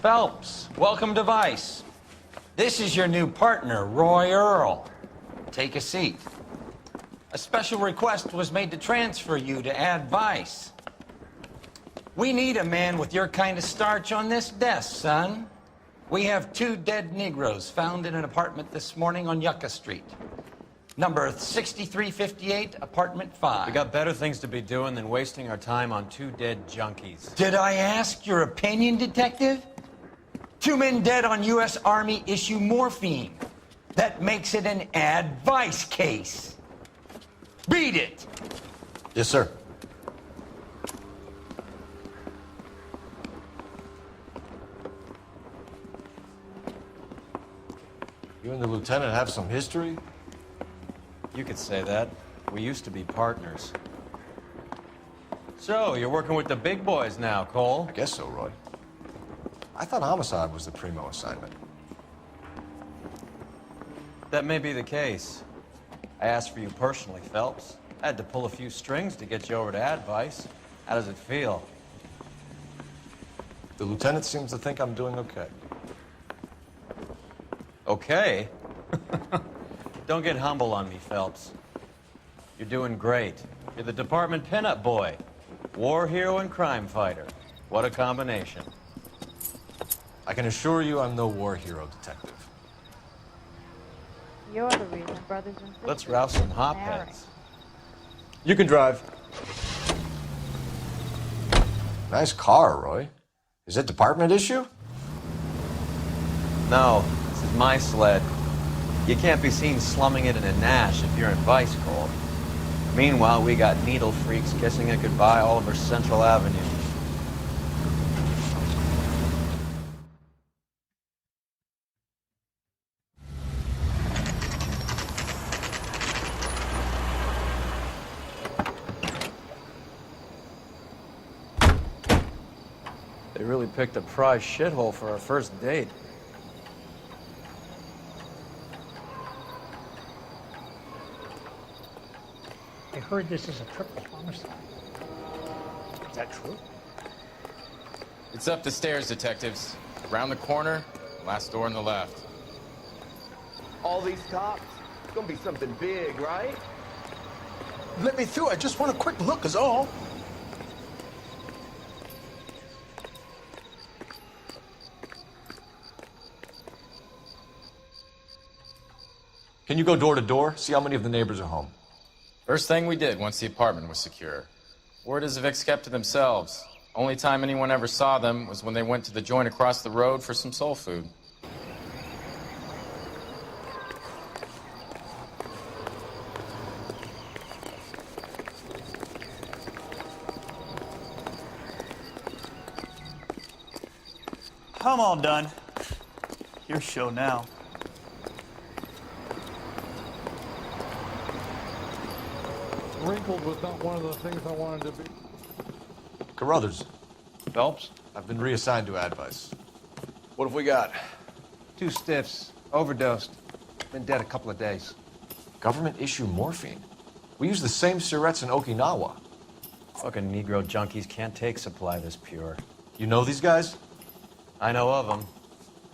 Phelps, welcome to Vice. This is your new partner, Roy Earl. Take a seat. A special request was made to transfer you to ADVICE. We need a man with your kind of starch on this desk, son. We have 2 dead Negroes found in an apartment this morning on Yucca Street. Number 6358, apartment 5. We got better things to be doing than wasting our time on 2 dead junkies. Did I ask your opinion, detective? 2 men dead on U.S. Army issue morphine. That makes it an ADVICE case. Beat it! Yes, sir. You and the lieutenant have some history? You could say that. We used to be partners. So, you're working with the big boys now, Cole? I guess so, Roy. I thought homicide was the primo assignment. That may be the case. I asked for you personally, Phelps. I had to pull a few strings to get you over to ADVICE. How does it feel? The lieutenant seems to think I'm doing okay. Okay? Don't get humble on me, Phelps. You're doing great. You're the department pinup boy. War hero and crime fighter. What a combination. I can assure you I'm no war hero, detective. You're the reason brothers and sisters. Let's rouse some marry. hopheads. You can drive. Nice car, Roy. Is it department issue? No, this is my sled. You can't be seen slumming it in a Nash if you're in Vice, Cole. Meanwhile, we got needle freaks kissing it goodbye all over Central Avenue. They really picked a prize shithole for our first date. I heard this is a triple homicide. Is that true? It's up the stairs, detectives. Around the corner, last door on the left. All these cops? It's gonna be something big, right? Let me through. I just want a quick look is all. Can you go door to door? See how many of the neighbors are home. First thing we did once the apartment was secure. Word is the Vics kept to themselves. Only time anyone ever saw them was when they went to the joint across the road for some soul food. I'm all done. Your show now. Wrinkled was not one of the things I wanted to be. Carruthers, Phelps? I've been reassigned to ADVICE. What have we got? 2 stiffs, overdosed, been dead a couple of days. Government issue morphine. We use the same syrettes in Okinawa. Fucking Negro junkies can't take supply this pure. You know these guys? I know of them.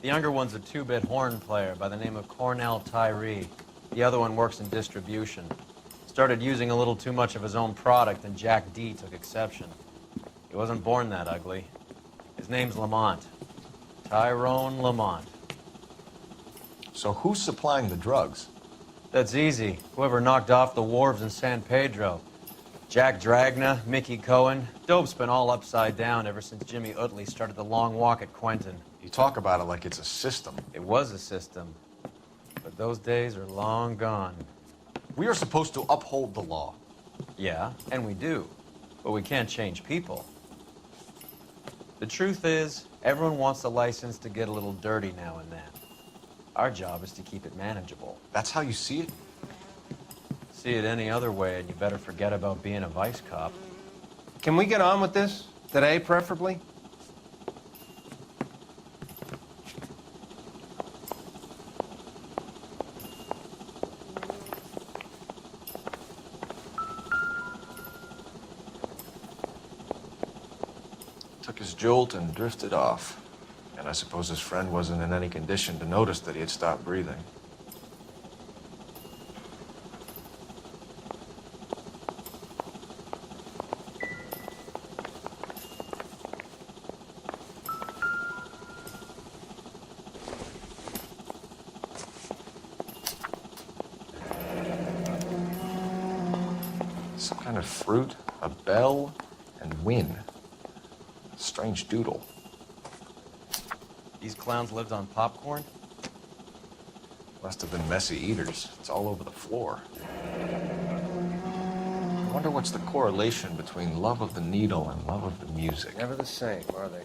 The younger one's a 2-bit horn player by the name of Cornell Tyree. The other one works in distribution. Started using a little too much of his own product, and Jack D took exception. He wasn't born that ugly. His name's Lamont. Tyrone Lamont. So who's supplying the drugs? That's easy. Whoever knocked off the wharves in San Pedro. Jack Dragna, Mickey Cohen. Dope's been all upside down ever since Jimmy Utley started the long walk at Quentin. You talk about it like it's a system. It was a system. But those days are long gone. We are supposed to uphold the law. Yeah, and we do. But we can't change people. The truth is, everyone wants a license to get a little dirty now and then. Our job is to keep it manageable. That's how you see it? See it any other way, and you better forget about being a vice cop. Can we get on with this? Today, preferably? Took his jolt and drifted off. And I suppose his friend wasn't in any condition to notice that he had stopped breathing. Some kind of fruit, a bell, and win. Strange doodle. These clowns lived on popcorn? Must have been messy eaters. It's all over the floor. I wonder what's the correlation between love of the needle and love of the music. Never the same, are they?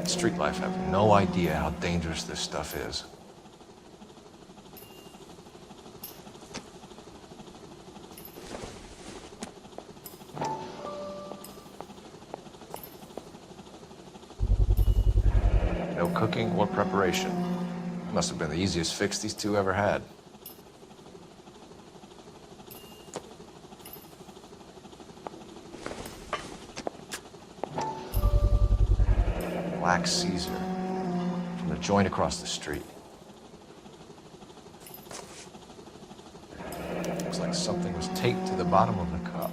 Street life have no idea how dangerous this stuff is. No cooking or preparation. Must have been the easiest fix these two ever had. Black Caesar from the joint across the street. Looks like something was taped to the bottom of the cup.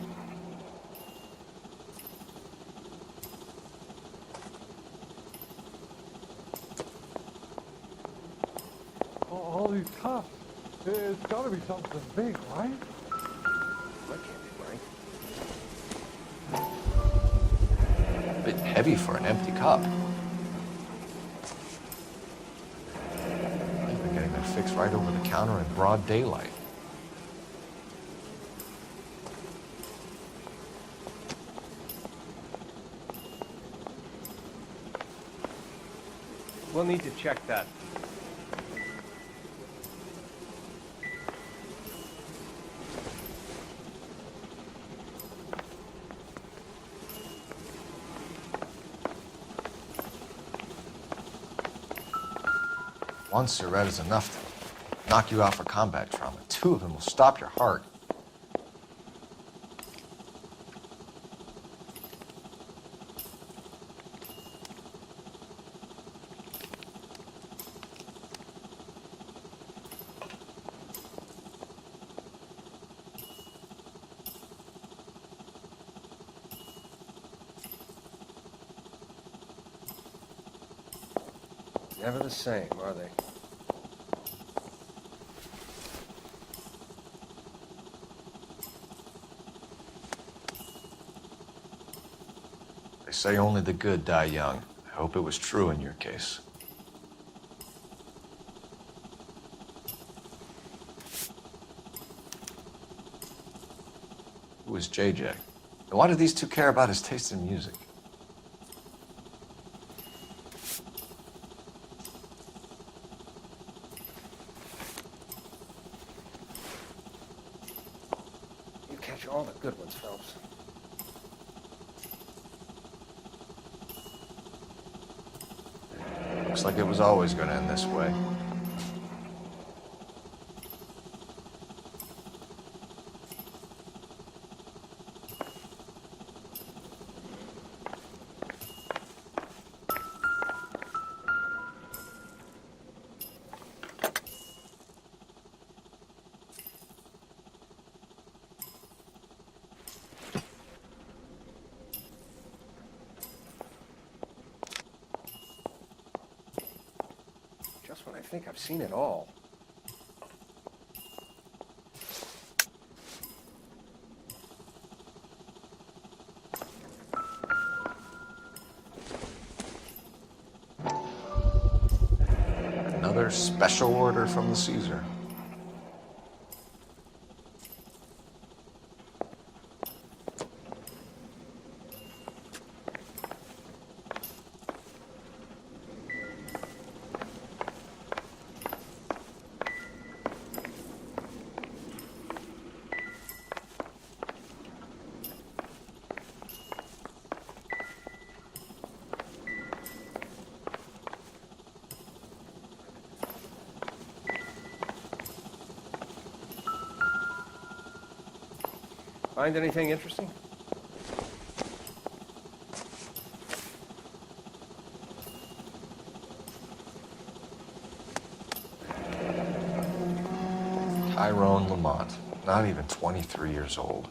All these cups. It's got to be something big, right? That can't be right. A bit heavy for an empty cup. Even getting that fixed right over the counter in broad daylight. We'll need to check that. One cigarette is enough to knock you out for combat trauma. Two of them will stop your heart. Never the same, are they? They say only the good die young. I hope it was true in your case. Who is JJ? And why do these two care about his taste in music? You catch all the good ones, Phelps. Looks like it was always going to end this way. Just when I think I've seen it all. Another special order from the Caesar. Find anything interesting? Tyrone Lamont, not even 23 years old.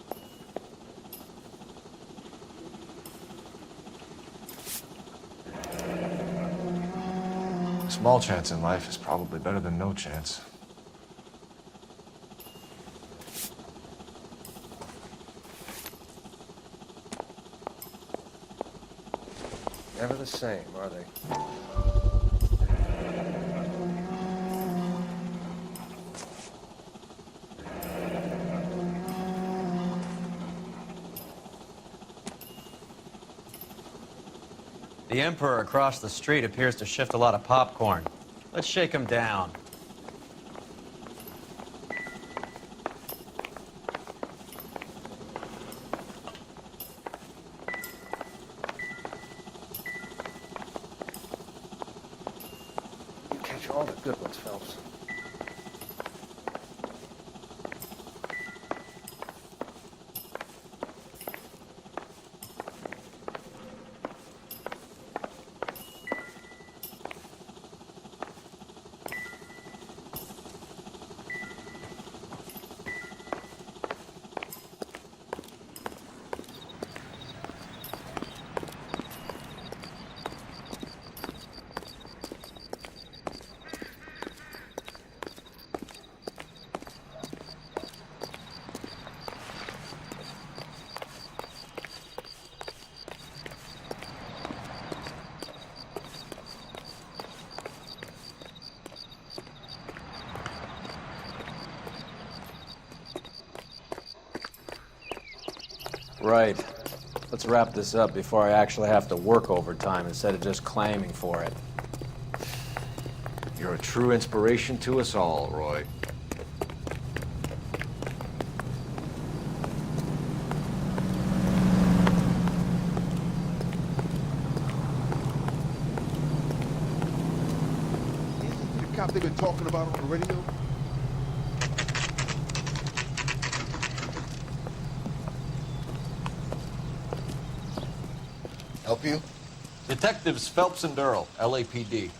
Small chance in life is probably better than no chance. Never the same, are they? The Emperor across the street appears to shift a lot of popcorn. Let's shake him down. You catch all the good ones, Phelps. Right. Let's wrap this up before I actually have to work overtime instead of just claiming for it. You're a true inspiration to us all, Roy. The cop they've been talking about on the radio? Help you? Detectives Phelps and Earl, LAPD.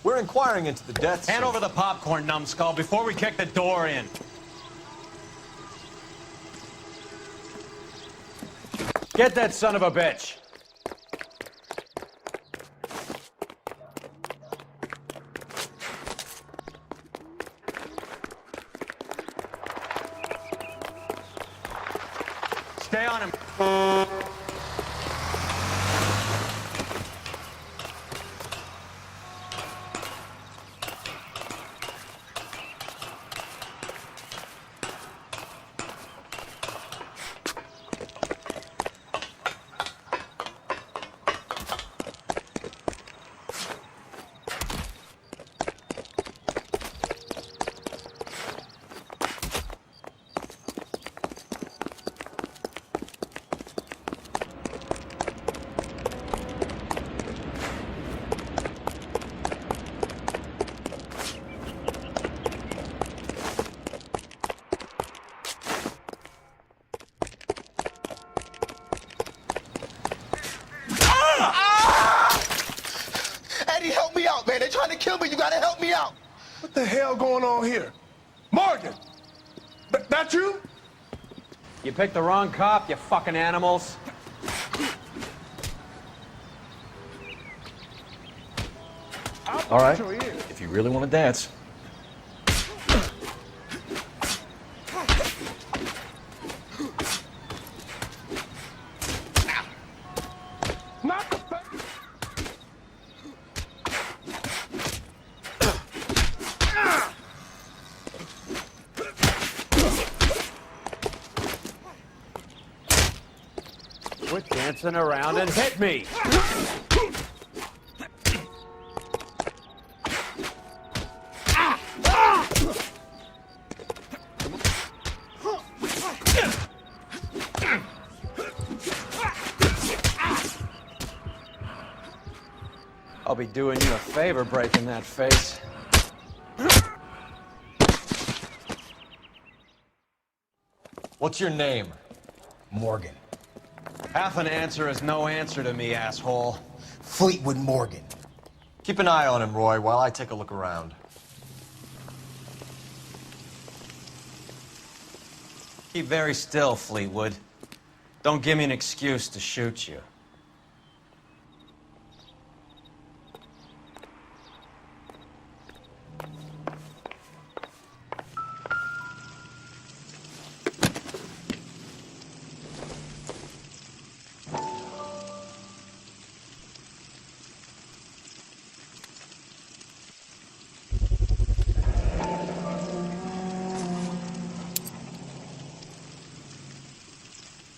We're inquiring into the deaths. Hand over the popcorn, numbskull, before we kick the door in. Get that son of a bitch. Stay on him. Eddie, help me out, man. They're trying to kill me. You gotta help me out. What the hell going on here? Morgan! That you? You picked the wrong cop, you fucking animals. All right, if you really want to dance. Not the Quit dancing around and hit me. I'll be doing you a favor breaking that face. What's your name? Morgan. Half an answer is no answer to me, asshole. Fleetwood Morgan. Keep an eye on him, Roy, while I take a look around. Keep very still, Fleetwood. Don't give me an excuse to shoot you.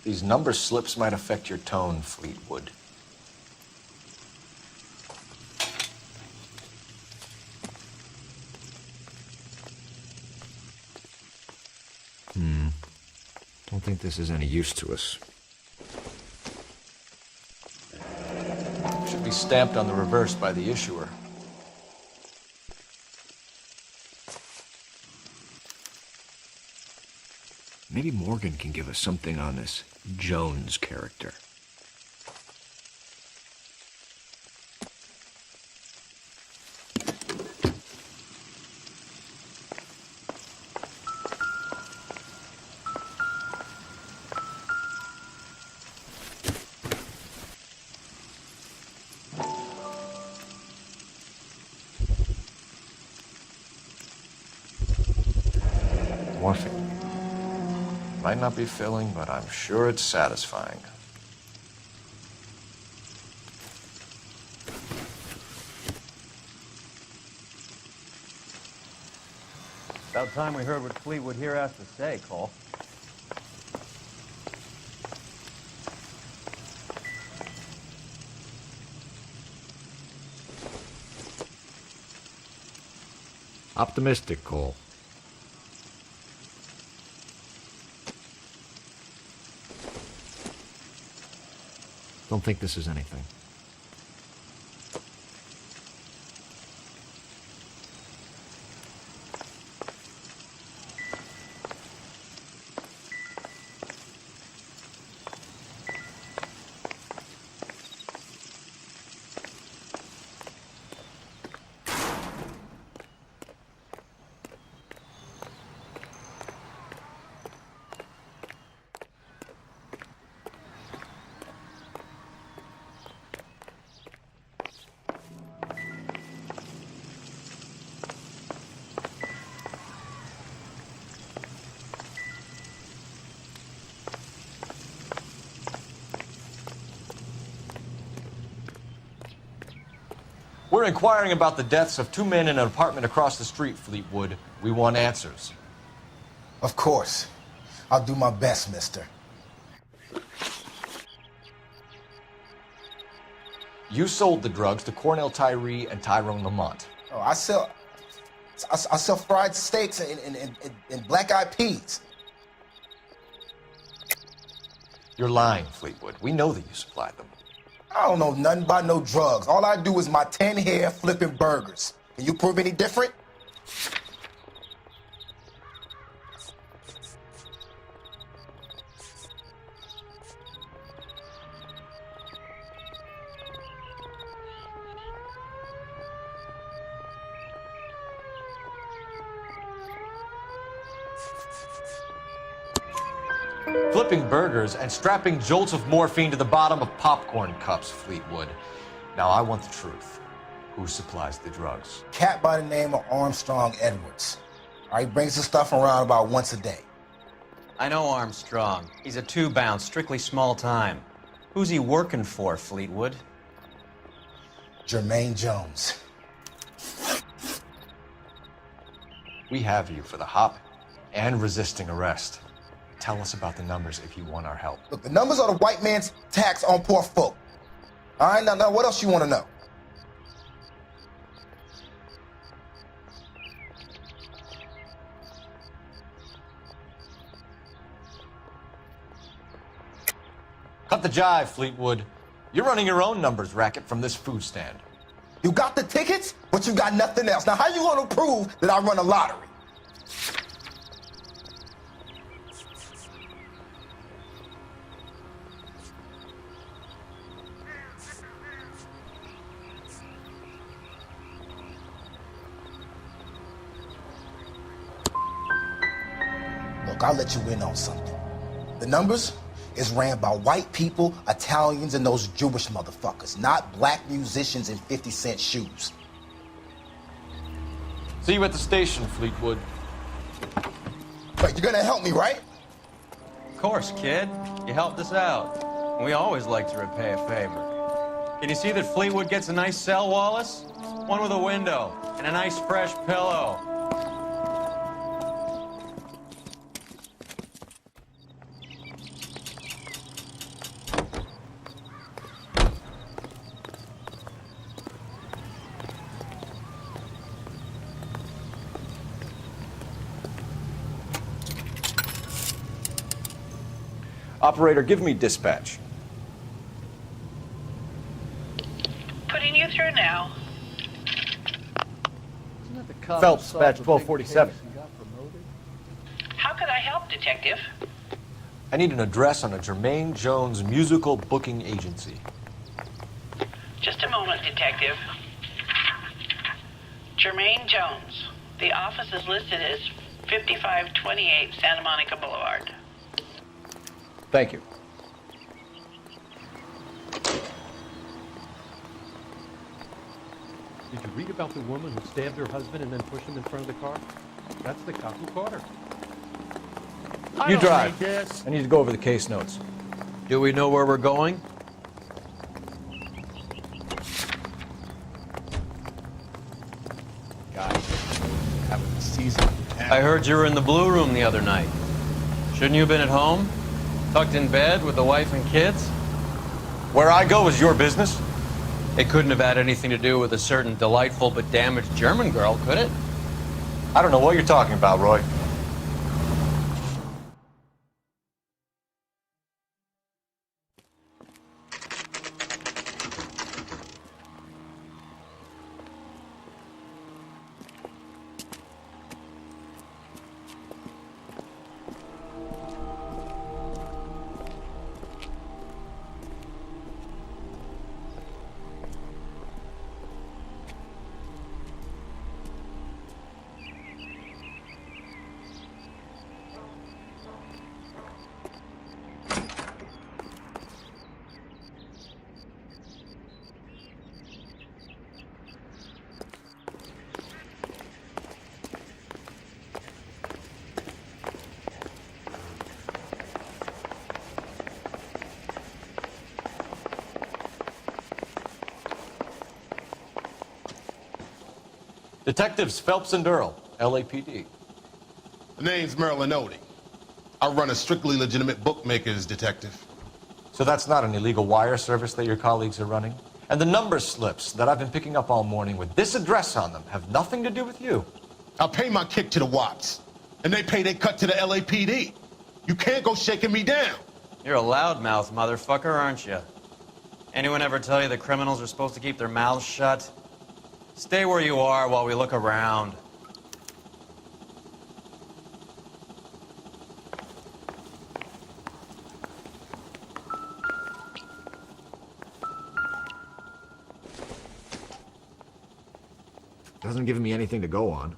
These number slips might affect your tone, Fleetwood. Don't think this is any use to us. Should be stamped on the reverse by the issuer. Maybe Morgan can give us something on this Jones character. Morphine. Might not be filling, but I'm sure it's satisfying. About time we heard what Fleetwood here has to say, Cole. Optimistic, Cole. Don't think this is anything. We're inquiring about the deaths of 2 men in an apartment across the street, Fleetwood. We want answers. Of course. I'll do my best, mister. You sold the drugs to Cornell Tyree and Tyrone Lamont. Oh, I sell fried steaks and black-eyed peas. You're lying, Fleetwood. We know that you supplied them. I don't know nothing about no drugs. All I do is my 10 hair flipping burgers. Can you prove any different? Flipping burgers and strapping jolts of morphine to the bottom of popcorn cups, Fleetwood. Now, I want the truth. Who supplies the drugs? Cat by the name of Armstrong Edwards. All right, brings the stuff around about once a day. I know Armstrong. He's a two-bounce, strictly small time. Who's he working for, Fleetwood? Jermaine Jones. We have you for the hop and resisting arrest. Tell us about the numbers if you want our help. Look, the numbers are the white man's tax on poor folk. All right, now what else you want to know? Cut the jive, Fleetwood. You're running your own numbers racket from this food stand. You got the tickets, but you got nothing else. Now, how you going to prove that I run a lottery? Look, I'll let you in on something. The numbers is ran by white people, Italians, and those Jewish motherfuckers, not black musicians in 50-cent shoes. See you at the station, Fleetwood. Wait, you're gonna help me, right? Of course, kid. You helped us out. We always like to repay a favor. Can you see that Fleetwood gets a nice cell, Wallace? One with a window and a nice fresh pillow. Operator, give me dispatch. Putting you through now. Phelps, badge 1247. How could I help, Detective? I need an address on a Jermaine Jones musical booking agency. Just a moment, Detective. Jermaine Jones. The office is listed as 5528 Santa Monica Boulevard. Thank you. Did you read about the woman who stabbed her husband and then pushed him in front of the car? That's the cop who caught her. You drive. I need to go over the case notes. Do we know where we're going? I heard you were in the Blue Room the other night. Shouldn't you have been at home? Tucked in bed with the wife and kids? Where I go is your business? It couldn't have had anything to do with a certain delightful but damaged German girl, could it? I don't know what you're talking about, Roy. Detectives Phelps and Earl, LAPD. The name's Merlin Odie. I run a strictly legitimate bookmakers detective. So that's not an illegal wire service that your colleagues are running? And the number slips that I've been picking up all morning with this address on them have nothing to do with you? I pay my kick to the Watts, and they pay their cut to the LAPD. You can't go shaking me down. You're a loudmouth motherfucker, aren't you? Anyone ever tell you that criminals are supposed to keep their mouths shut? Stay where you are while we look around. Doesn't give me anything to go on.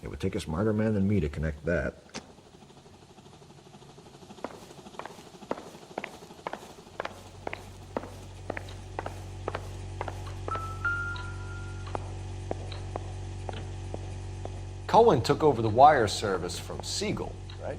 It would take a smarter man than me to connect that. Cohen took over the wire service from Siegel, right?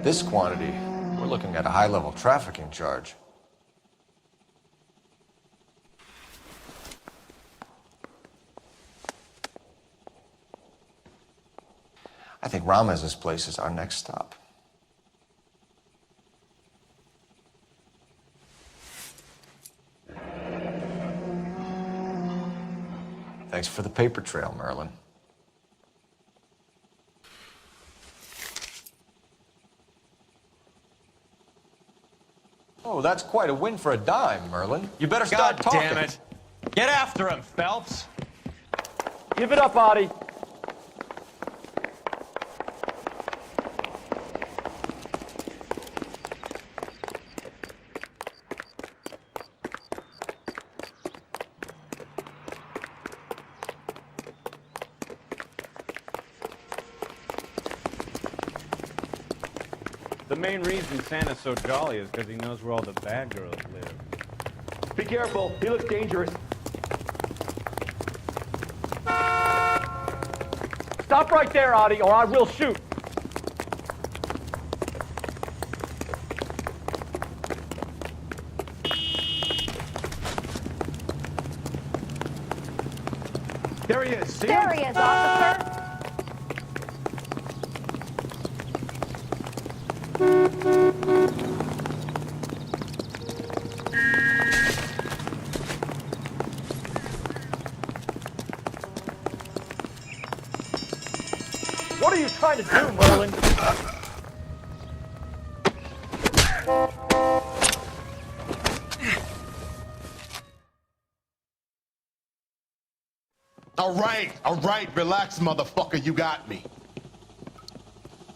this quantity, we're looking at a high-level trafficking charge. I think Ramez's place is our next stop. Thanks for the paper trail, Merlin. Oh, that's quite a win for a dime, Merlin. You better start talking. God damn it. Get after him, Phelps. Give it up, Artie. The main reason Santa's so jolly is because he knows where all the bad girls live. Be careful. He looks dangerous. Stop right there, Artie, or I will shoot. There he is. See There him? he is, officer. What are you trying to do, Merlin? All right, relax, motherfucker, you got me.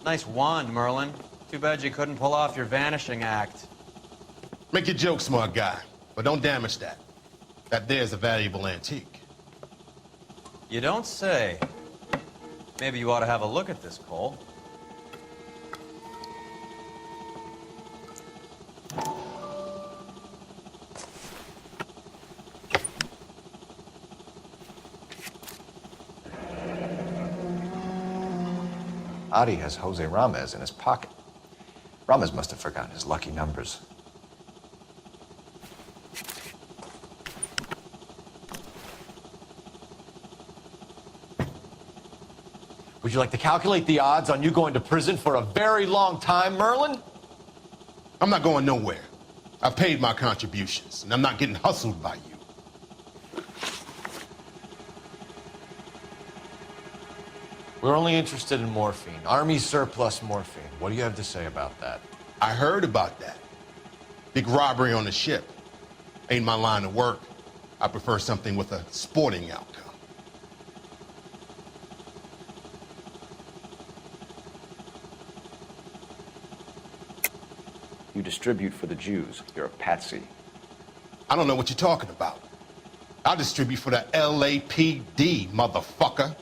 Nice wand, Merlin. Too bad you couldn't pull off your vanishing act. Make your joke, smart guy, but don't damage that. That there's a valuable antique. You don't say. Maybe you ought to have a look at this, Cole. Adi has Jose Ramez in his pocket. Ramez must have forgotten his lucky numbers. Would you like to calculate the odds on you going to prison for a very long time, Merlin? I'm not going nowhere. I've paid my contributions, and I'm not getting hustled by you. We're only interested in morphine. Army surplus morphine. What do you have to say about that? I heard about that. Big robbery on the ship. Ain't my line of work. I prefer something with a sporting outcome. You distribute for the Jews. You're a patsy. I don't know what you're talking about. I distribute for the LAPD, motherfucker.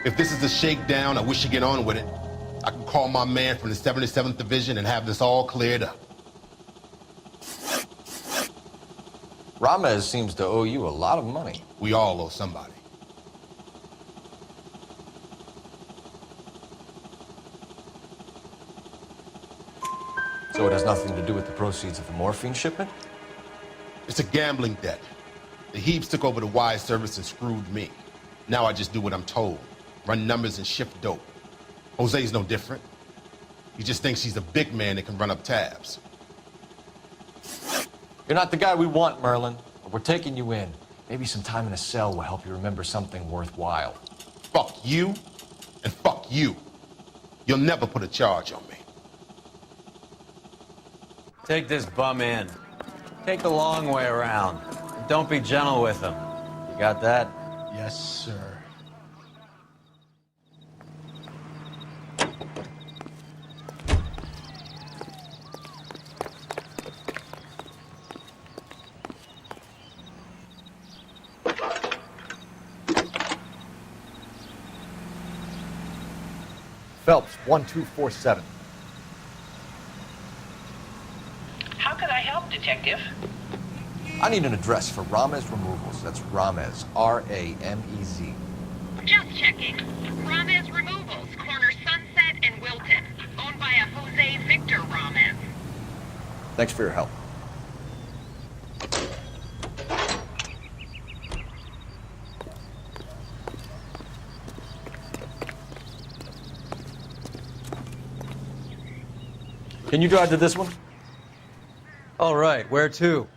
If this is a shakedown, I wish you get on with it. I can call my man from the 77th Division and have this all cleared up. Ramez seems to owe you a lot of money. We all owe somebody. So it has nothing to do with the proceeds of the morphine shipment? It's a gambling debt. The Heaps took over the wire service and screwed me. Now I just do what I'm told. Run numbers and shift dope. Jose's no different. He just thinks he's a big man that can run up tabs. You're not the guy we want, Merlin. But we're taking you in. Maybe some time in a cell will help you remember something worthwhile. Fuck you, and fuck you. You'll never put a charge on me. Take this bum in. Take the long way around. And don't be gentle with him. You got that? Yes, sir. Phelps, 1247. How could I help, Detective? I need an address for Ramez Removals. That's Ramez, R-A-M-E-Z. Just checking. Ramez Removals, corner Sunset and Wilton. Owned by a Jose Victor Ramez. Thanks for your help. Can you drive to this one? All right, where to?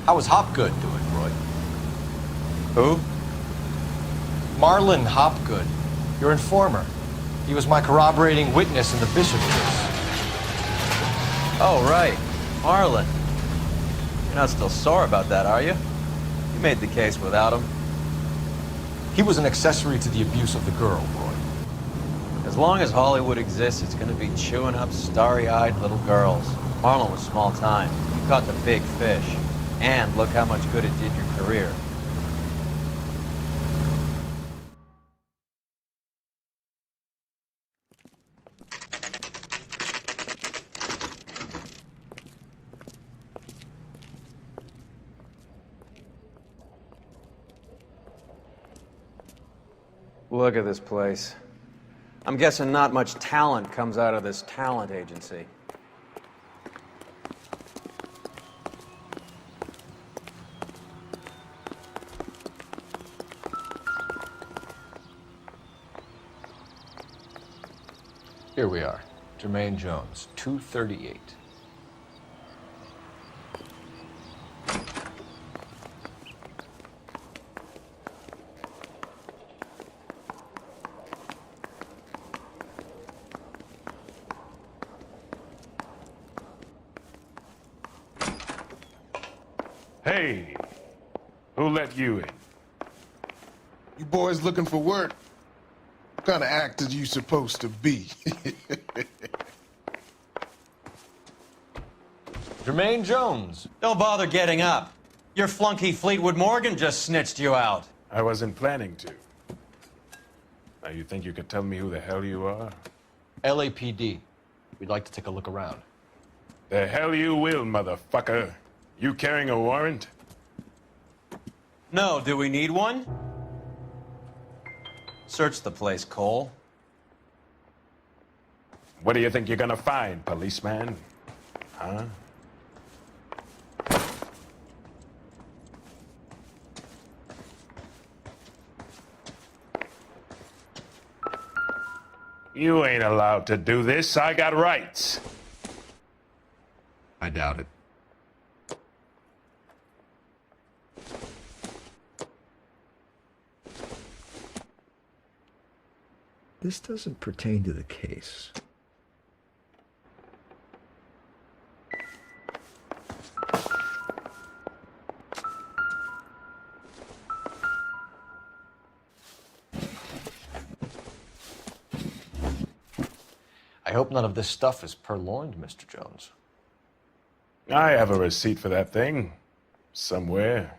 How is Hopgood doing, Roy? Who? Marlon Hopgood, your informer. He was my corroborating witness in the Bishop case. Oh, right. Marlon. You're not still sore about that, are you? You made the case without him. He was an accessory to the abuse of the girl, Roy. As long as Hollywood exists, it's gonna be chewing up starry-eyed little girls. Marlon was small time. You caught the big fish. And look how much good it did your career. Look at this place. I'm guessing not much talent comes out of this talent agency. Here we are. Jermaine Jones, 238. Hey, who let you in? You boys looking for work? What kind of actor you supposed to be? Jermaine Jones. Don't bother getting up. Your flunky Fleetwood Morgan just snitched you out. I wasn't planning to. Now you think you could tell me who the hell you are? LAPD. We'd like to take a look around. The hell you will, motherfucker. You carrying a warrant? No, do we need one? Search the place, Cole. What do you think you're gonna find, policeman? Huh? You ain't allowed to do this. I got rights. I doubt it. This doesn't pertain to the case. I hope none of this stuff is purloined, Mr. Jones. I have a receipt for that thing. Somewhere.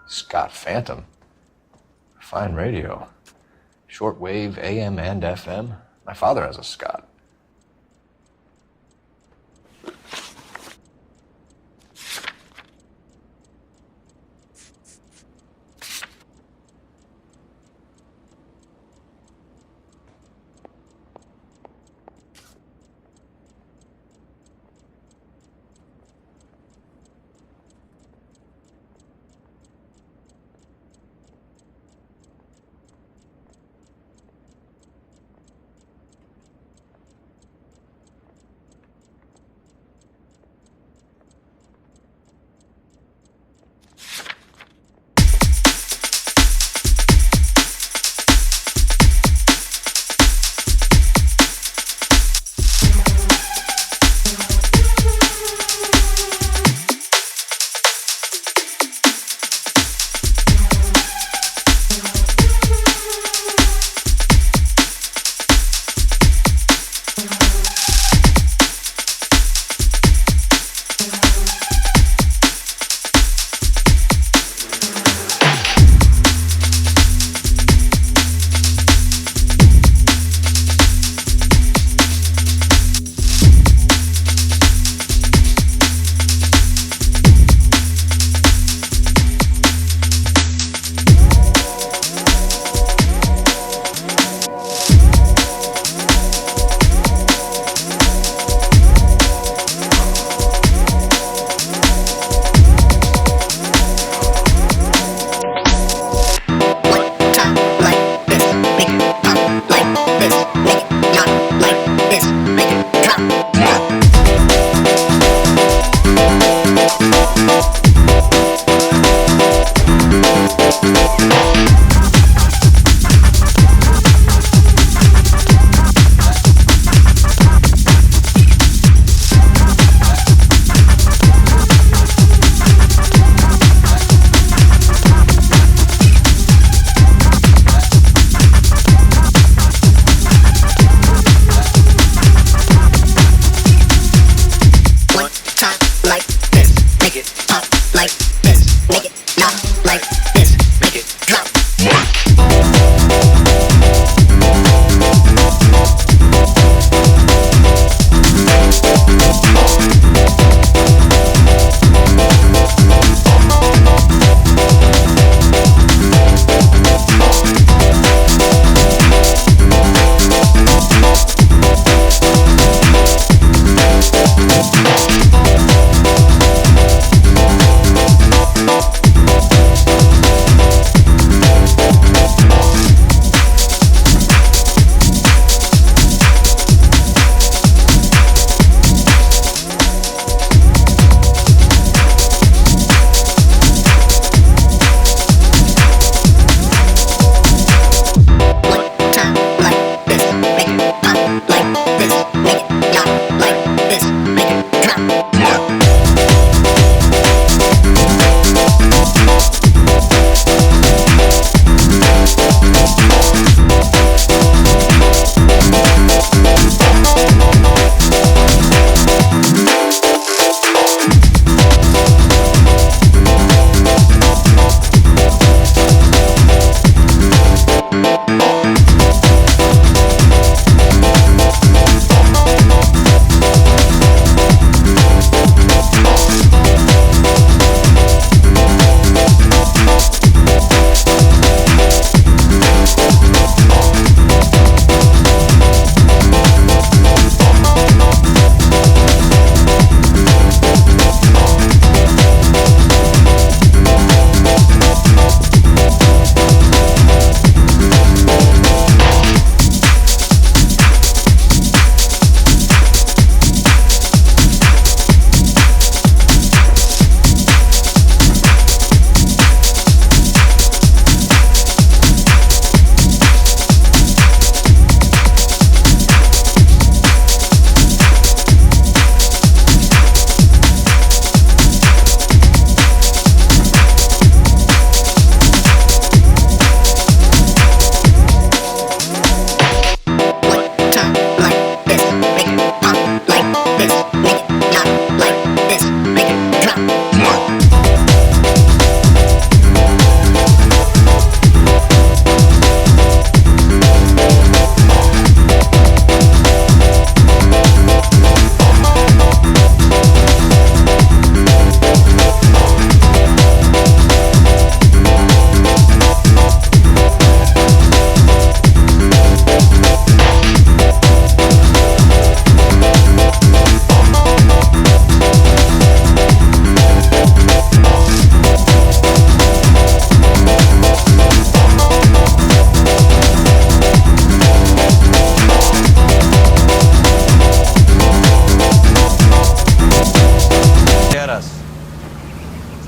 Scott Phantom. Fine radio. Shortwave, AM and FM. My father has a Scott.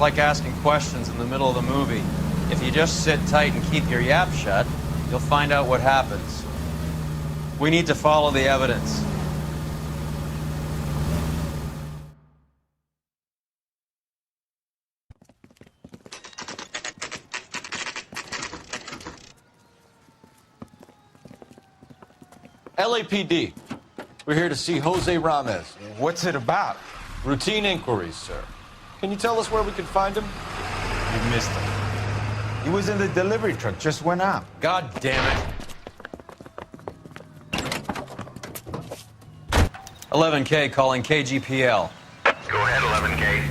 like asking questions in the middle of the movie. If you just sit tight and keep your yap shut, you'll find out what happens. We need to follow the evidence. LAPD. We're here to see Jose Ramez. What's it about? Routine inquiries, sir. Can you tell us where we can find him? You missed him. He was in the delivery truck, just went out. God damn it. 11K calling KGPL. Go ahead, 11K.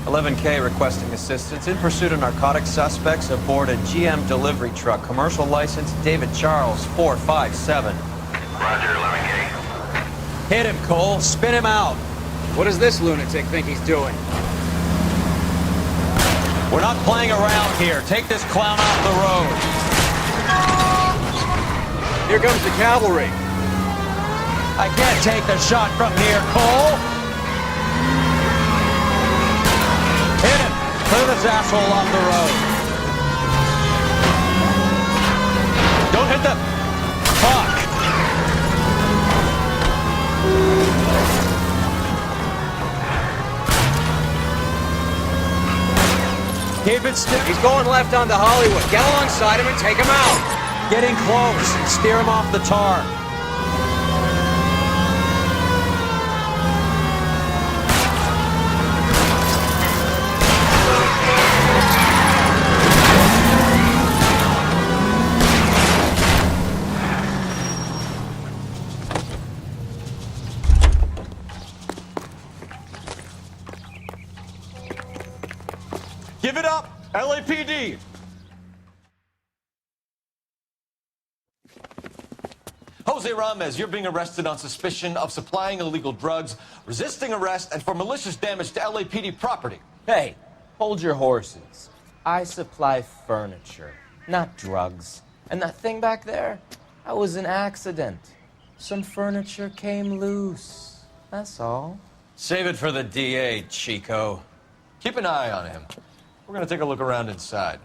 11K requesting assistance in pursuit of narcotic suspects aboard a GM delivery truck. Commercial license David Charles 457. Roger, 11K. Hit him, Cole. Spin him out. What does this lunatic think he's doing? We're not playing around here. Take this clown off the road. Here comes the cavalry. I can't take the shot from here, Cole. Hit him. Clear this asshole off the road. Don't hit the... Fuck. Keep it still. He's going left onto Hollywood. Get alongside him and take him out. Getting close and steer him off the tar. Give it up, LAPD! Jose Ramez, you're being arrested on suspicion of supplying illegal drugs, resisting arrest, and for malicious damage to LAPD property. Hey, hold your horses. I supply furniture, not drugs. And that thing back there, that was an accident. Some furniture came loose. That's all. Save it for the DA, Chico. Keep an eye on him. We're gonna take a look around inside.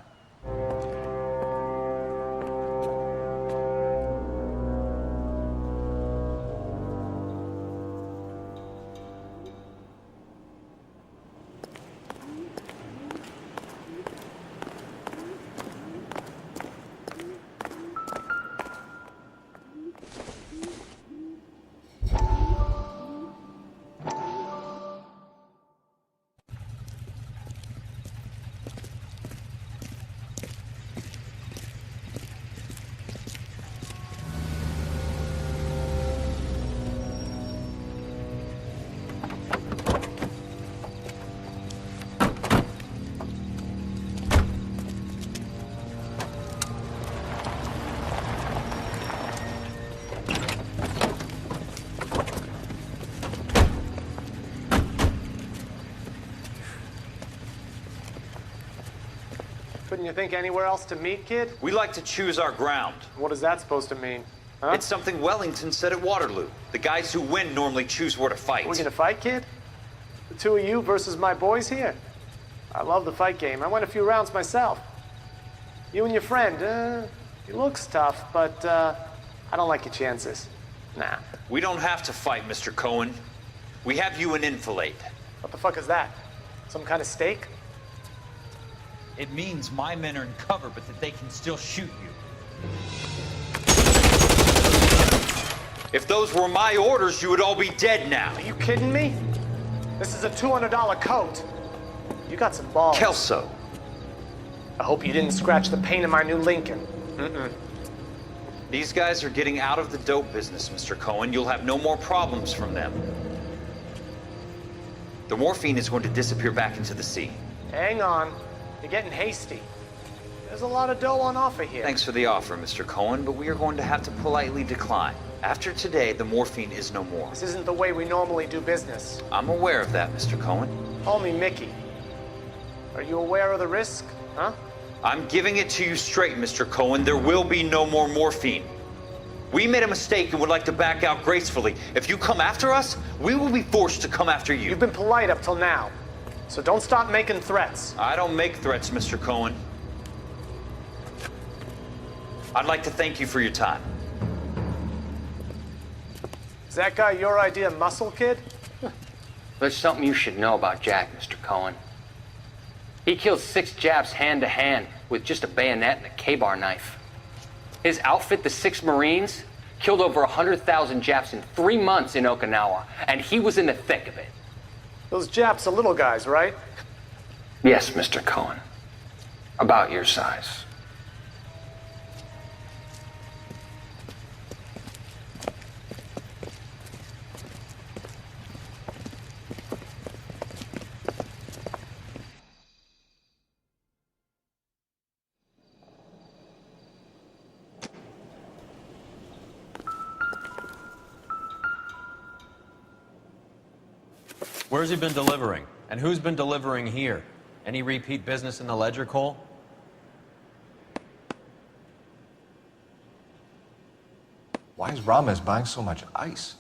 Couldn't you think anywhere else to meet, kid? We like to choose our ground. What does that supposed to mean? Huh? It's something Wellington said at Waterloo. The guys who win normally choose where to fight. We're gonna fight, kid? The two of you versus my boys here? I love the fight game. I went a few rounds myself. You and your friend, he looks tough, but I don't like your chances. Nah. We don't have to fight, Mr. Cohen. We have you in enfilade. What the fuck is that? Some kind of steak? It means my men are in cover, but that they can still shoot you. If those were my orders, you would all be dead now. Are you kidding me? This is a $200 coat. You got some balls. Kelso. I hope you didn't scratch the paint in my new Lincoln. These guys are getting out of the dope business, Mr. Cohen. You'll have no more problems from them. The morphine is going to disappear back into the sea. Hang on. You're getting hasty. There's a lot of dough on offer here. Thanks for the offer, Mr. Cohen, but we are going to have to politely decline. After today, the morphine is no more. This isn't the way we normally do business. I'm aware of that, Mr. Cohen. Call me Mickey. Are you aware of the risk, huh? I'm giving it to you straight, Mr. Cohen. There will be no more morphine. We made a mistake and would like to back out gracefully. If you come after us, we will be forced to come after you. You've been polite up till now. So don't stop making threats. I don't make threats, Mr. Cohen. I'd like to thank you for your time. Is that guy your idea, Muscle Kid? There's something you should know about Jack, Mr. Cohen. He killed 6 Japs hand to hand with just a bayonet and a K-bar knife. His outfit, the 6 Marines, killed over 100,000 Japs in 3 months in Okinawa, and he was in the thick of it. Those Japs are little guys, right? Yes, Mr. Cohen. About your size. Where's he been delivering? And who's been delivering here? Any repeat business in the ledger, Cole? Why is Ramos buying so much ice?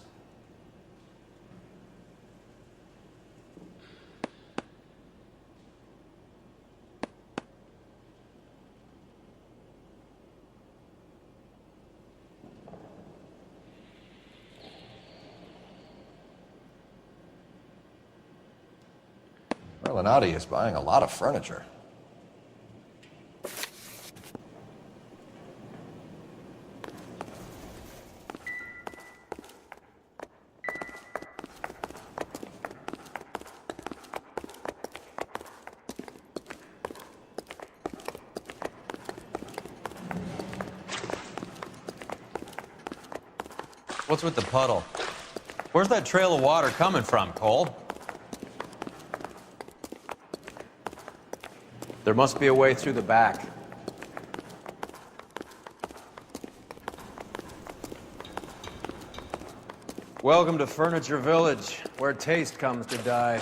Relinati is buying a lot of furniture. What's with the puddle? Where's that trail of water coming from, Cole? There must be a way through the back. Welcome to Furniture Village, where taste comes to die.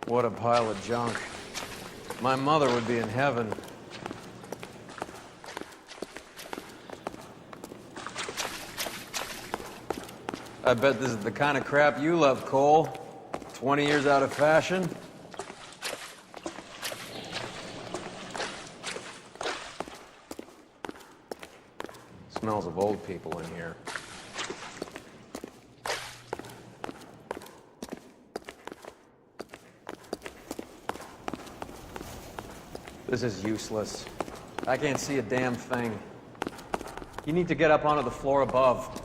What a pile of junk. My mother would be in heaven. I bet this is the kind of crap you love, Cole. 20 years out of fashion. Smells of old people in here. This is useless. I can't see a damn thing. You need to get up onto the floor above.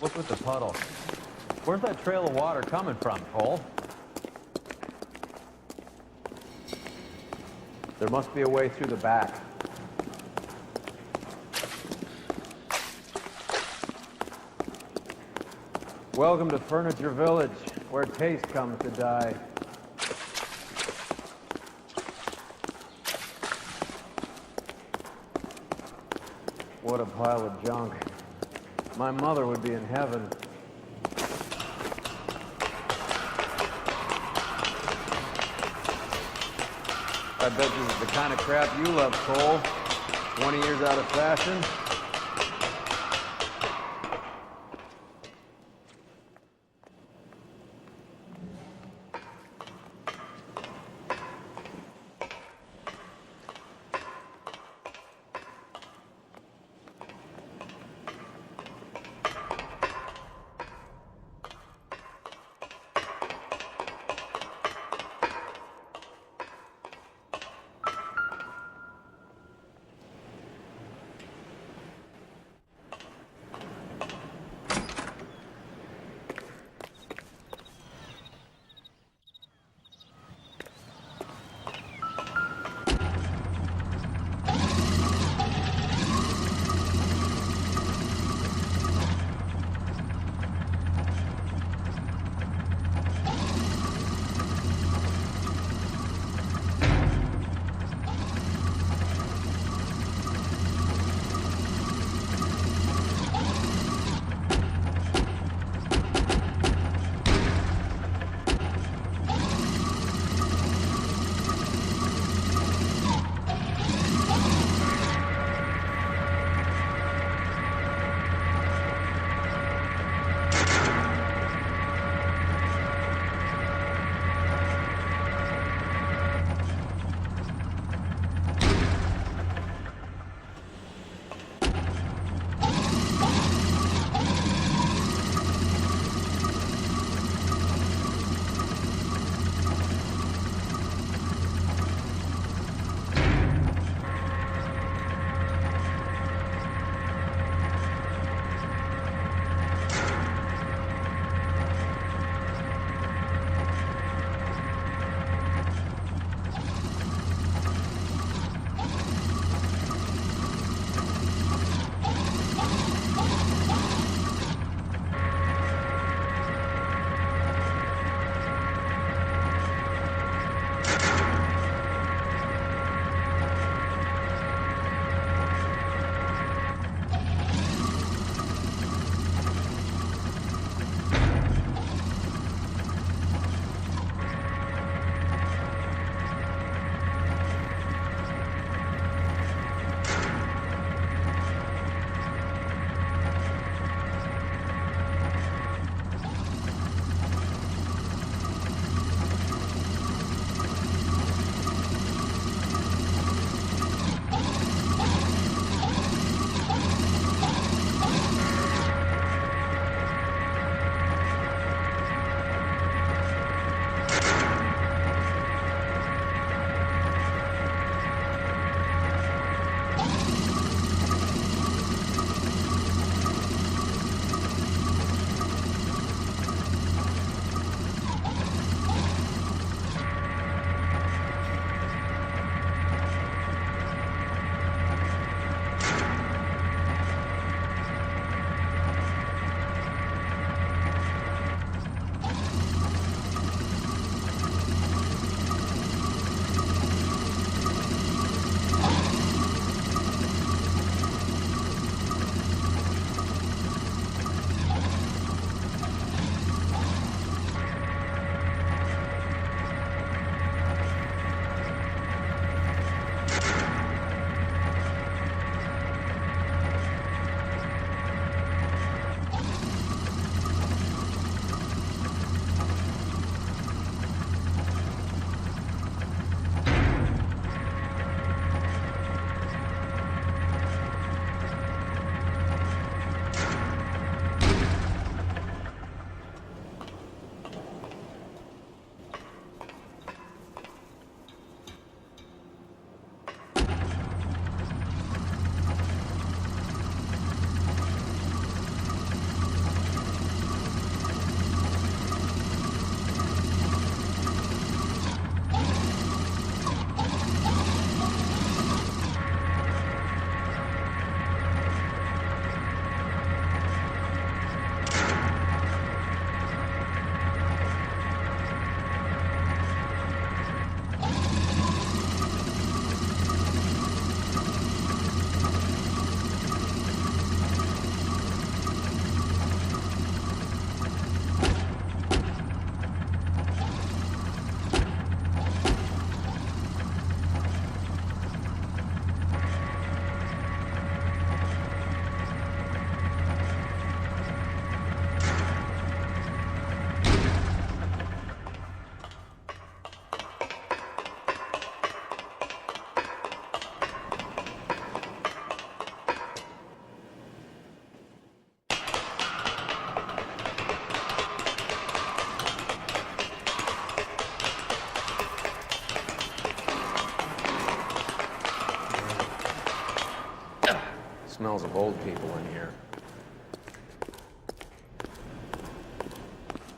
What's with the puddle? Where's that trail of water coming from, Cole? There must be a way through the back. Welcome to Furniture Village, where taste comes to die. What a pile of junk. My mother would be in heaven. I bet this is the kind of crap you love, Cole. 20 years out of fashion. Smells of old people in here.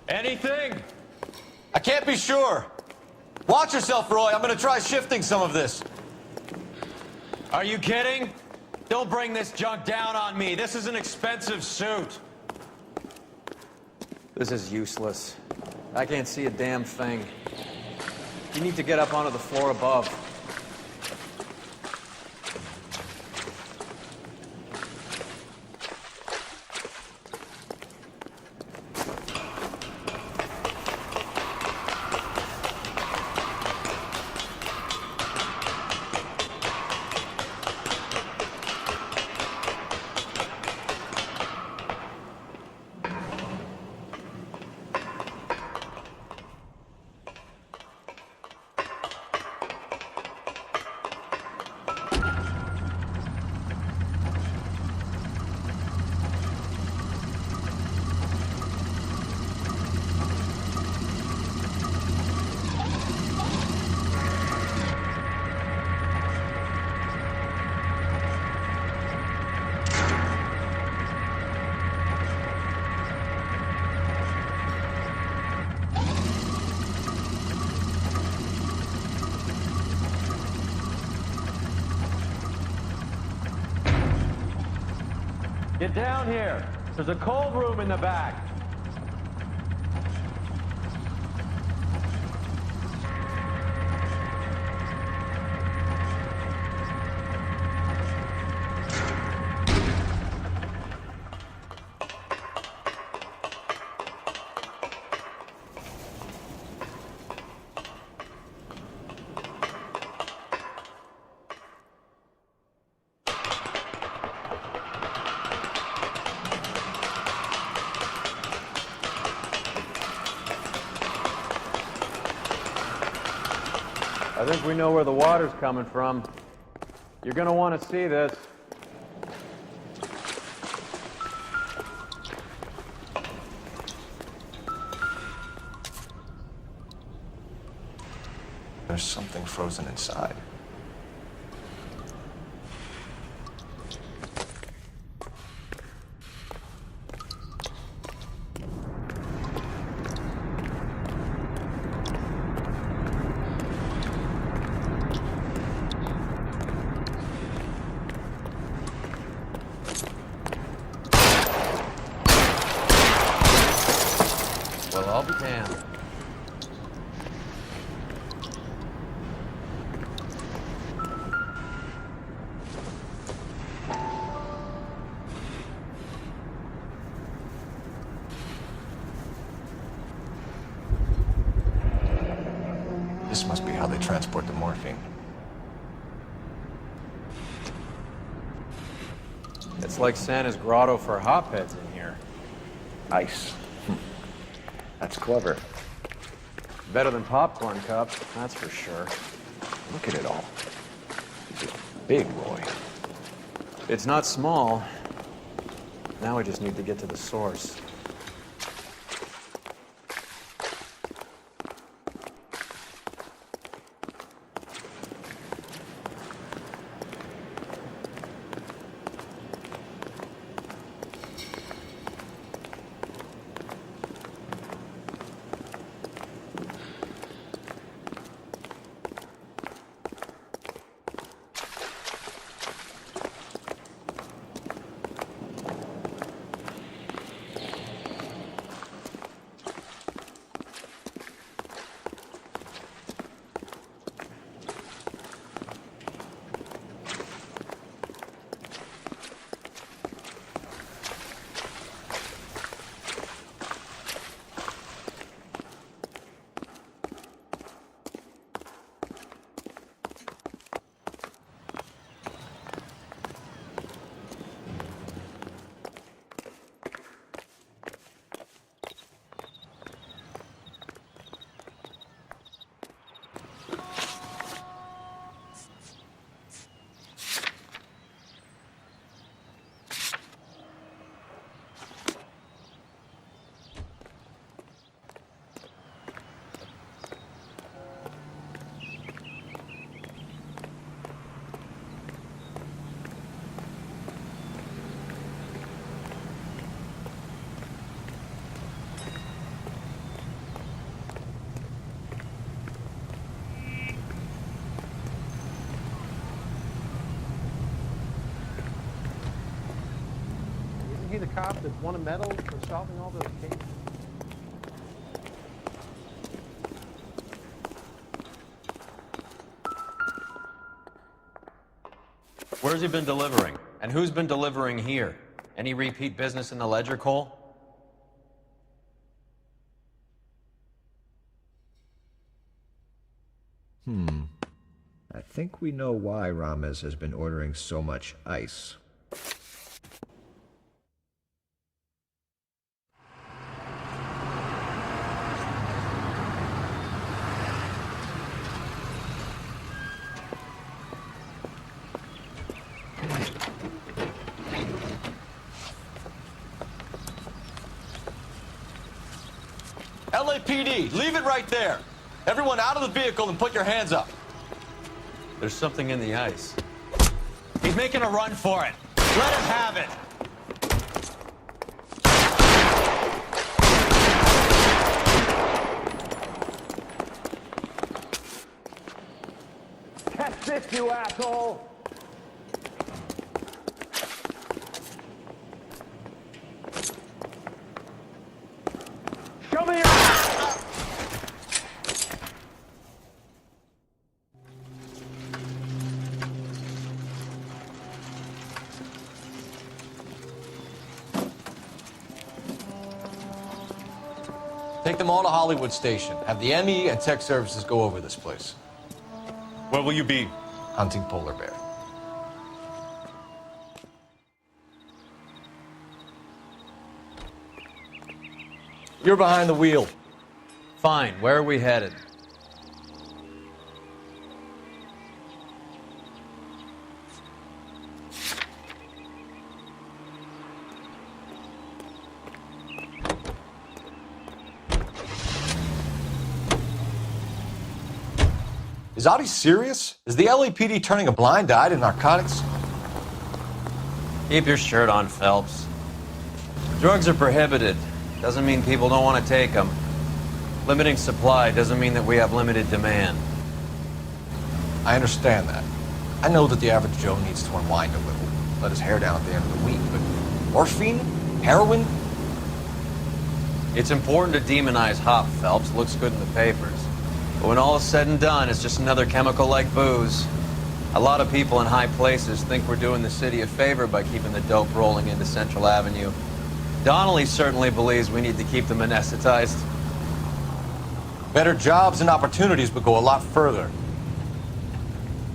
Anything? I can't be sure. Watch yourself, Roy. I'm gonna try shifting some of this. Are you kidding? Don't bring this junk down on me. This is an expensive suit. This is useless. I can't see a damn thing. You need to get up onto the floor above. Get down here. There's a cold room in the back. I think we know where the water's coming from. You're gonna want to see this. There's something frozen inside. Well, I'll be damned. This must be how they transport the morphine. It's like Santa's grotto for hopheads in here. Ice. That's clever. Better than popcorn cups, that's for sure. Look at it all. This is big, Roy. It's not small. Now we just need to get to the source. the cop that won a medal for solving all those cases? Where's he been delivering? And who's been delivering here? Any repeat business in the ledger, Cole? I think we know why Ramez has been ordering so much ice. LAPD, leave it right there. Everyone out of the vehicle and put your hands up. There's something in the ice. He's making a run for it. Let him have it. Catch this, you asshole! Show me your... Take them all to Hollywood Station. Have the ME and tech services go over this place. Where will you be? Hunting polar bear. You're behind the wheel. Fine, where are we headed? Is Audie serious? Is the LAPD turning a blind eye to narcotics? Keep your shirt on, Phelps. Drugs are prohibited. Doesn't mean people don't want to take them. Limiting supply doesn't mean that we have limited demand. I understand that. I know that the average Joe needs to unwind a little, let his hair down at the end of the week, but morphine? Heroin? It's important to demonize hop, Phelps. Looks good in the papers. But when all is said and done, it's just another chemical like booze. A lot of people in high places think we're doing the city a favor by keeping the dope rolling into Central Avenue. Donnelly certainly believes we need to keep them anesthetized. Better jobs and opportunities would go a lot further.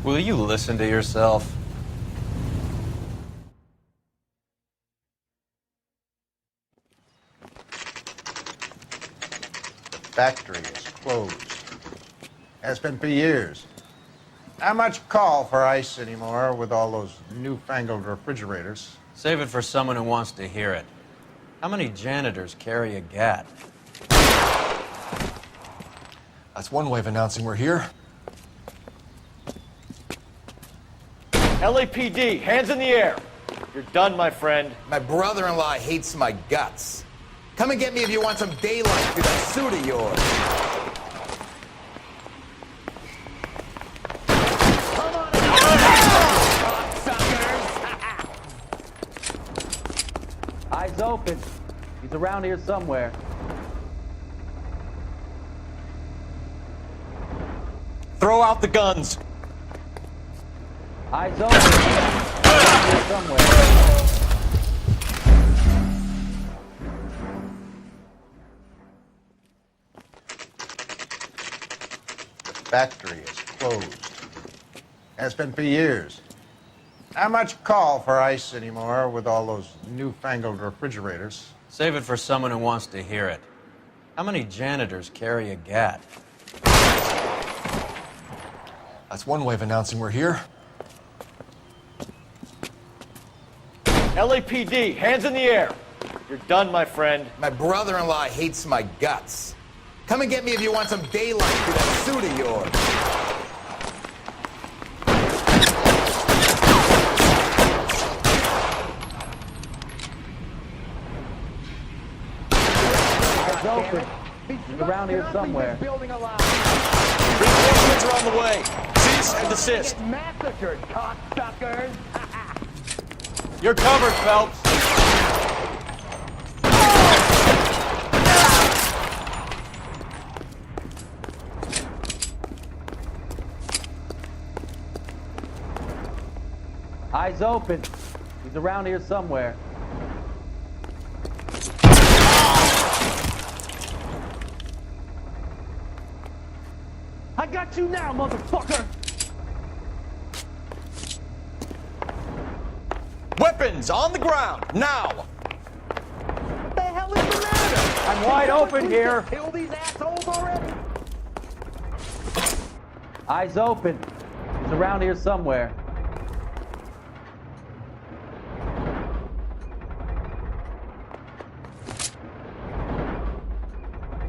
Will you listen to yourself? Factory is closed. Has been for years. Not much call for ice anymore with all those newfangled refrigerators. Save it for someone who wants to hear it. How many janitors carry a gat? That's one way of announcing we're here. LAPD, hands in the air. You're done, my friend. My brother-in-law hates my guts. Come and get me if you want some daylight through that suit of yours. Eyes open. He's around here somewhere. Throw out the guns. Eyes open. Around here somewhere. Factory is closed. Has been for years. Not much call for ice anymore with all those newfangled refrigerators. Save it for someone who wants to hear it. How many janitors carry a gat? That's one way of announcing we're here. LAPD, hands in the air. You're done, my friend. My brother-in-law hates my guts. Come and get me if you want some daylight through that suit of yours. Eyes open. He's around here somewhere. Reinforcements are on the way. Cease and desist. Massacred, cocksuckers. You're covered, Phelps. Eyes open. He's around here somewhere. I got you now, motherfucker! Weapons on the ground, now! What the hell is the matter? I'm wide open here. Kill these assholes already? Eyes open. He's around here somewhere.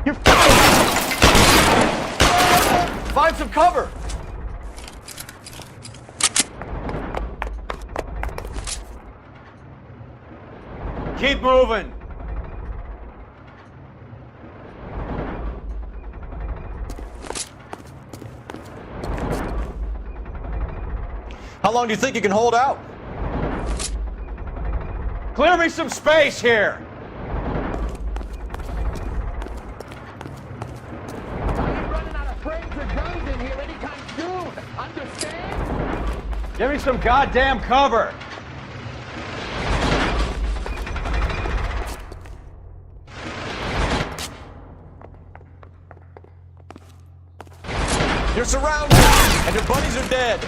You're Find some cover! Keep moving. How long do you think you can hold out? Clear me some space here. Give me some goddamn cover! You're surrounded, and your buddies are dead.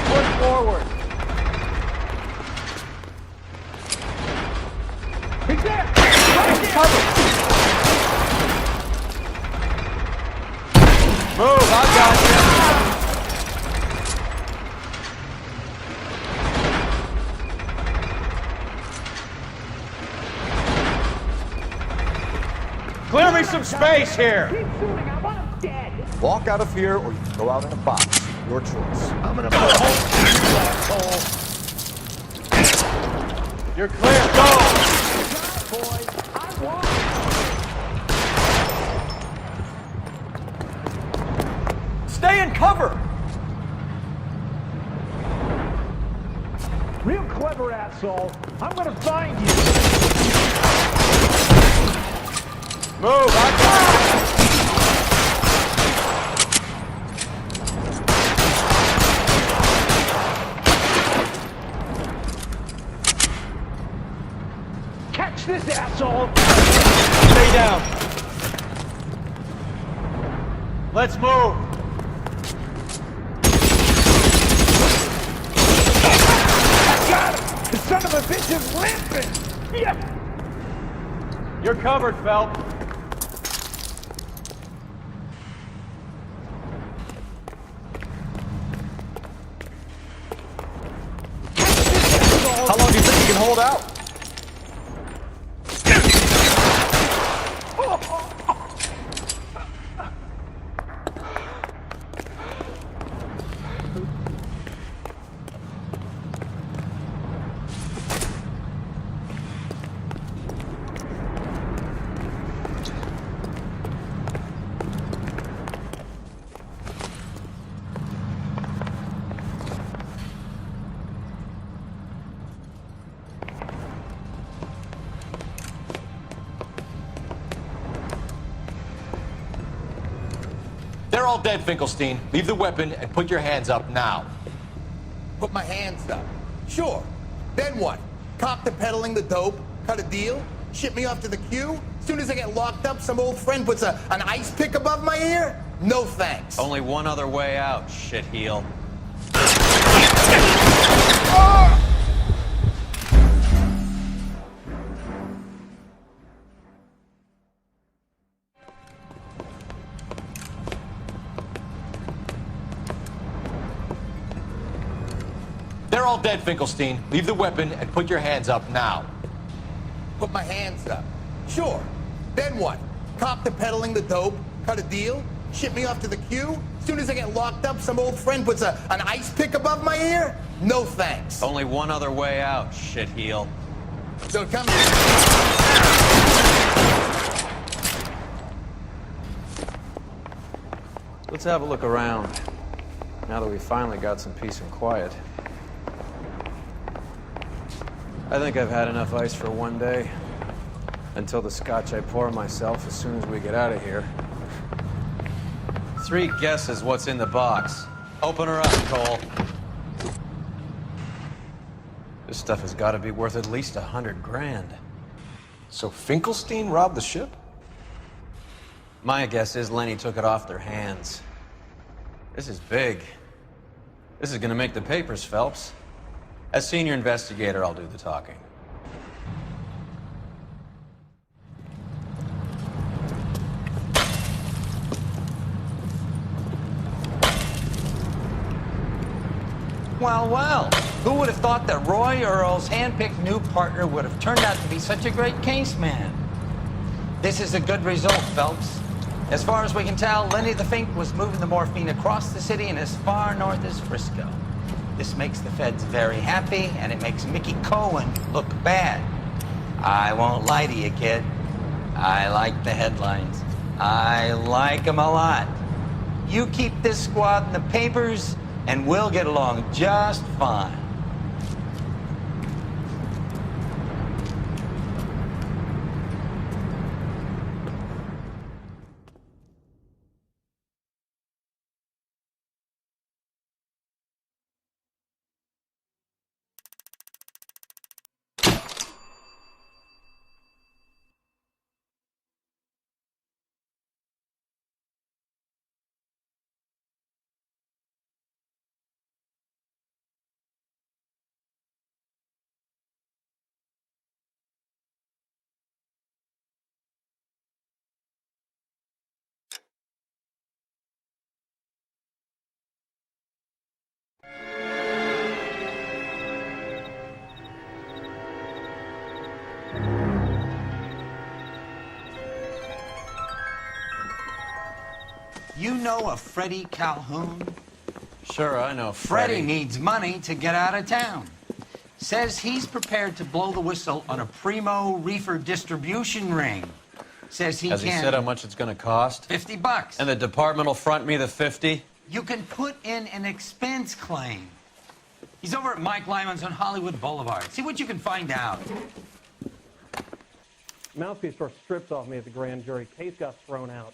Push forward. He's there! Cover! Move, I got you. Clear me some space here. Keep shooting, I want him dead! Walk out of here, or you can go out in a box. Your choice. I'm gonna put a hole in you, asshole! You're clear, go! Boys, I want Stay in cover! real clever, asshole. I'm gonna find you. Move, I got you. Catch this, asshole! Stay down. Let's move. Got him! The son of a bitch is limping! Yeah! You're covered, Phelps. How long do you think you can hold out? They're all dead, Finkelstein. Leave the weapon and put your hands up now. Put my hands up. Sure. Then what? Cop to peddling the dope, cut a deal, ship me off to the queue? Soon as I get locked up, some old friend puts an ice pick above my ear? No thanks. Only one other way out, shitheel. They're all dead, Finkelstein. Leave the weapon and put your hands up now. Put my hands up. Sure. Then what? Cop to peddling the dope, cut a deal, ship me off to the queue? Soon as I get locked up, some old friend puts an ice pick above my ear? No thanks. Only one other way out, shitheel. So come Let's have a look around, now that we finally got some peace and quiet. I think I've had enough ice for one day, until the scotch I pour myself as soon as we get out of here. 3 3 guesses what's in the box. Open her up, Cole. This stuff has got to be worth at least 100 grand. So Finkelstein robbed the ship? My guess is Lenny took it off their hands. This is big. This is gonna make the papers, Phelps. As senior investigator, I'll do the talking. Well, well, who would have thought that Roy Earl's handpicked new partner would have turned out to be such a great case man? This is a good result, Phelps. As far as we can tell, Lenny the Fink was moving the morphine across the city and as far north as Frisco. This makes the feds very happy, and it makes Mickey Cohen look bad. I won't lie to you, kid. I like the headlines. I like them a lot. You keep this squad in the papers, and we'll get along just fine. You know a Freddie Calhoun? Sure, I know Freddie needs money to get out of town. Says he's prepared to blow the whistle on a primo reefer distribution ring. Says he Has he said how much it's gonna cost? $50. And the department will front me the 50? You can put in an expense claim. He's over at Mike Lyman's on Hollywood Boulevard. See what you can find out. Mouthpiece sort of stripped off me at the grand jury. Case got thrown out.